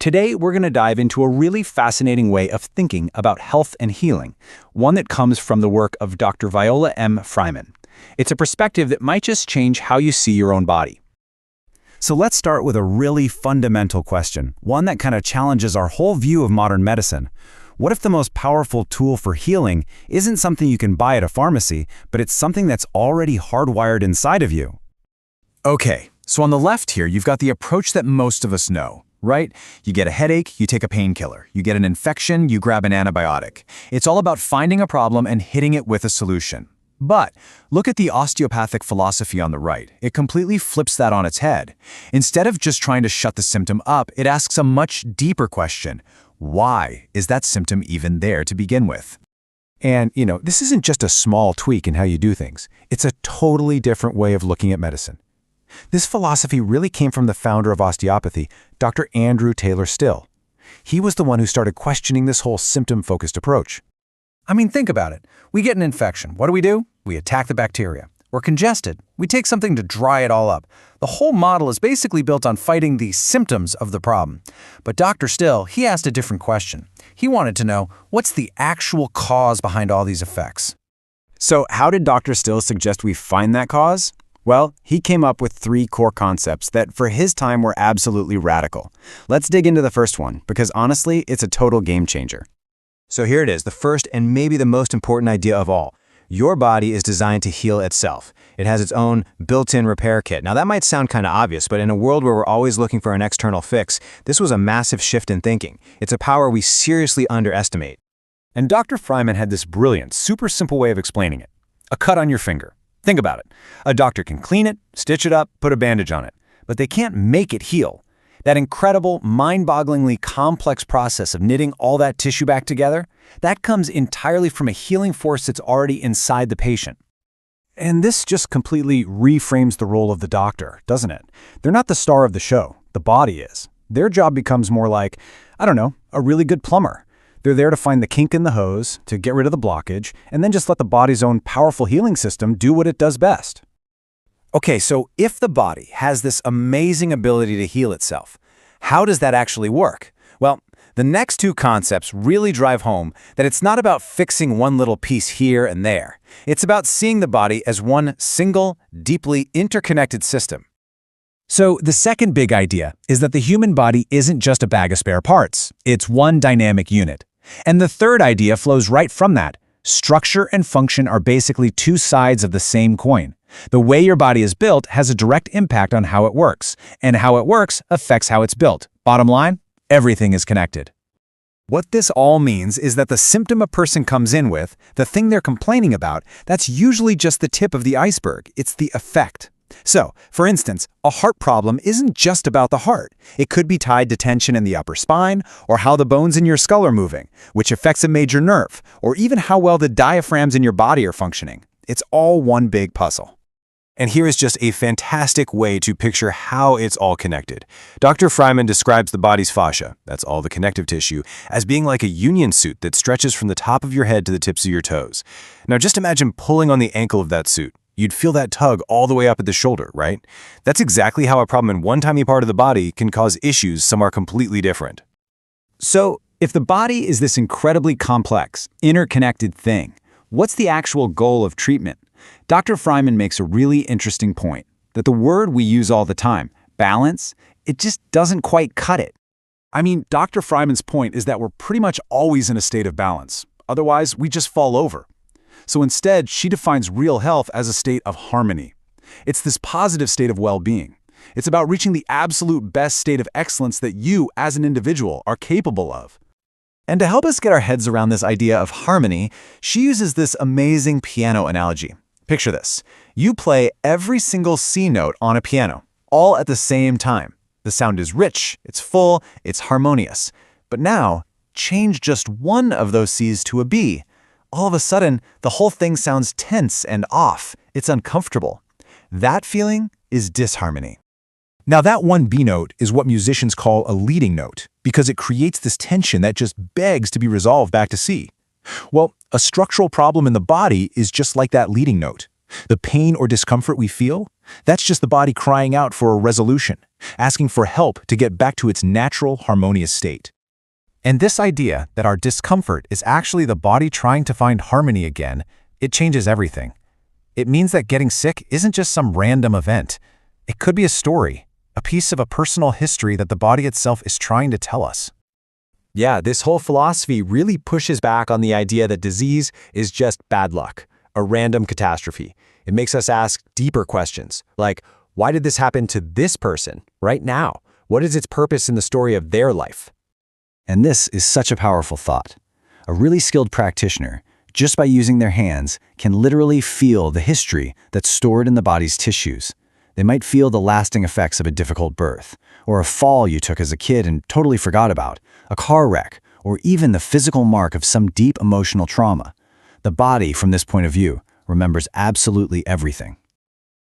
Today, we're going to dive into a really fascinating way of thinking about health and healing, one that comes from the work of Dr. Viola M. Fryman. It's a perspective that might just change how you see your own body. So let's start with a really fundamental question, one that kind of challenges our whole view of modern medicine. What if the most powerful tool for healing isn't something you can buy at a pharmacy, but it's something that's already hardwired inside of you? Okay, so on the left here, you've got the approach that most of us know, right? You get a headache, you take a painkiller. You get an infection, you grab an antibiotic. It's all about finding a problem and hitting it with a solution. But look at the osteopathic philosophy on the right. It completely flips that on its head. Instead of just trying to shut the symptom up, it asks a much deeper question. Why is that symptom even there to begin with? And, this isn't just a small tweak in how you do things. It's a totally different way of looking at medicine. This philosophy really came from the founder of osteopathy, Dr. Andrew Taylor Still. He was the one who started questioning this whole symptom-focused approach. I mean, think about it. We get an infection. What do? We attack the bacteria. We're congested. We take something to dry it all up. The whole model is basically built on fighting the symptoms of the problem. But Dr. Still, he asked a different question. He wanted to know, what's the actual cause behind all these effects? So how did Dr. Still suggest we find that cause? Well, he came up with 3 core concepts that for his time were absolutely radical. Let's dig into the first one, because honestly, it's a total game changer. So here it is, the first and maybe the most important idea of all. Your body is designed to heal itself. It has its own built-in repair kit. Now that might sound kind of obvious, but in a world where we're always looking for an external fix, this was a massive shift in thinking. It's a power we seriously underestimate. And Dr. Fryman had this brilliant, super simple way of explaining it. A cut on your finger. Think about it. A doctor can clean it, stitch it up, put a bandage on it, but they can't make it heal. That incredible, mind-bogglingly complex process of knitting all that tissue back together, that comes entirely from a healing force that's already inside the patient. And this just completely reframes the role of the doctor, doesn't it? They're not the star of the show. The body is. Their job becomes more like, a really good plumber. They're there to find the kink in the hose, to get rid of the blockage, and then just let the body's own powerful healing system do what it does best. Okay, so if the body has this amazing ability to heal itself, how does that actually work? Well, the next 2 concepts really drive home that it's not about fixing one little piece here and there. It's about seeing the body as one single, deeply interconnected system. So the second big idea is that the human body isn't just a bag of spare parts. It's one dynamic unit. And the third idea flows right from that. Structure and function are basically 2 sides of the same coin. The way your body is built has a direct impact on how it works, and how it works affects how it's built. Bottom line, everything is connected. What this all means is that the symptom a person comes in with, the thing they're complaining about, that's usually just the tip of the iceberg. It's the effect. So, for instance, a heart problem isn't just about the heart. It could be tied to tension in the upper spine, or how the bones in your skull are moving, which affects a major nerve, or even how well the diaphragms in your body are functioning. It's all one big puzzle. And here is just a fantastic way to picture how it's all connected. Dr. Fryman describes the body's fascia, that's all the connective tissue, as being like a union suit that stretches from the top of your head to the tips of your toes. Now just imagine pulling on the ankle of that suit. You'd feel that tug all the way up at the shoulder, right? That's exactly how a problem in one tiny part of the body can cause issues somewhere completely different. So, if the body is this incredibly complex, interconnected thing, what's the actual goal of treatment? Dr. Fryman makes a really interesting point, that the word we use all the time, balance, it just doesn't quite cut it. I mean, Dr. Fryman's point is that we're pretty much always in a state of balance. Otherwise, we just fall over. So instead, she defines real health as a state of harmony. It's this positive state of well-being. It's about reaching the absolute best state of excellence that you, as an individual, are capable of. And to help us get our heads around this idea of harmony, she uses this amazing piano analogy. Picture this. You play every single C note on a piano, all at the same time. The sound is rich, it's full, it's harmonious. But now, change just one of those C's to a B. All of a sudden, the whole thing sounds tense and off. It's uncomfortable. That feeling is disharmony. Now that one B note is what musicians call a leading note, because it creates this tension that just begs to be resolved back to C. Well, a structural problem in the body is just like that leading note. The pain or discomfort we feel, That's just the body crying out for a resolution, asking for help to get back to its natural, harmonious state. And this idea that our discomfort is actually the body trying to find harmony again, it changes everything. It means that getting sick isn't just some random event. It could be a story, a piece of a personal history that the body itself is trying to tell us. Yeah, this whole philosophy really pushes back on the idea that disease is just bad luck, a random catastrophe. It makes us ask deeper questions, like, why did this happen to this person right now? What is its purpose in the story of their life? And this is such a powerful thought. A really skilled practitioner, just by using their hands, can literally feel the history that's stored in the body's tissues. They might feel the lasting effects of a difficult birth, or a fall you took as a kid and totally forgot about, a car wreck, or even the physical mark of some deep emotional trauma. The body, from this point of view, remembers absolutely everything.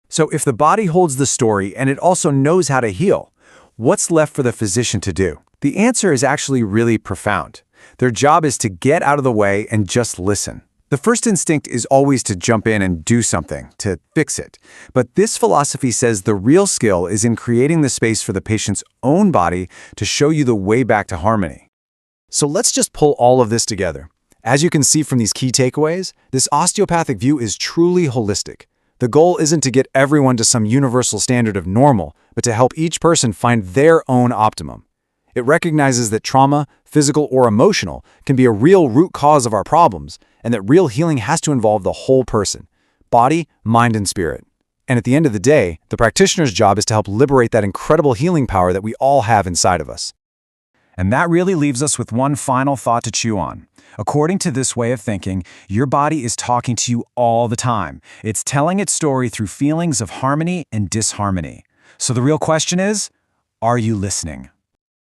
So if the body holds the story and it also knows how to heal, what's left for the physician to do? The answer is actually really profound. Their job is to get out of the way and just listen. The first instinct is always to jump in and do something, to fix it. But this philosophy says the real skill is in creating the space for the patient's own body to show you the way back to harmony. So let's just pull all of this together. As you can see from these key takeaways, this osteopathic view is truly holistic. The goal isn't to get everyone to some universal standard of normal, but to help each person find their own optimum. It recognizes that trauma, physical or emotional, can be a real root cause of our problems, and that real healing has to involve the whole person, body, mind, and spirit. And at the end of the day, the practitioner's job is to help liberate that incredible healing power that we all have inside of us. And that really leaves us with one final thought to chew on. According to this way of thinking, your body is talking to you all the time. It's telling its story through feelings of harmony and disharmony. So the real question is, are you listening?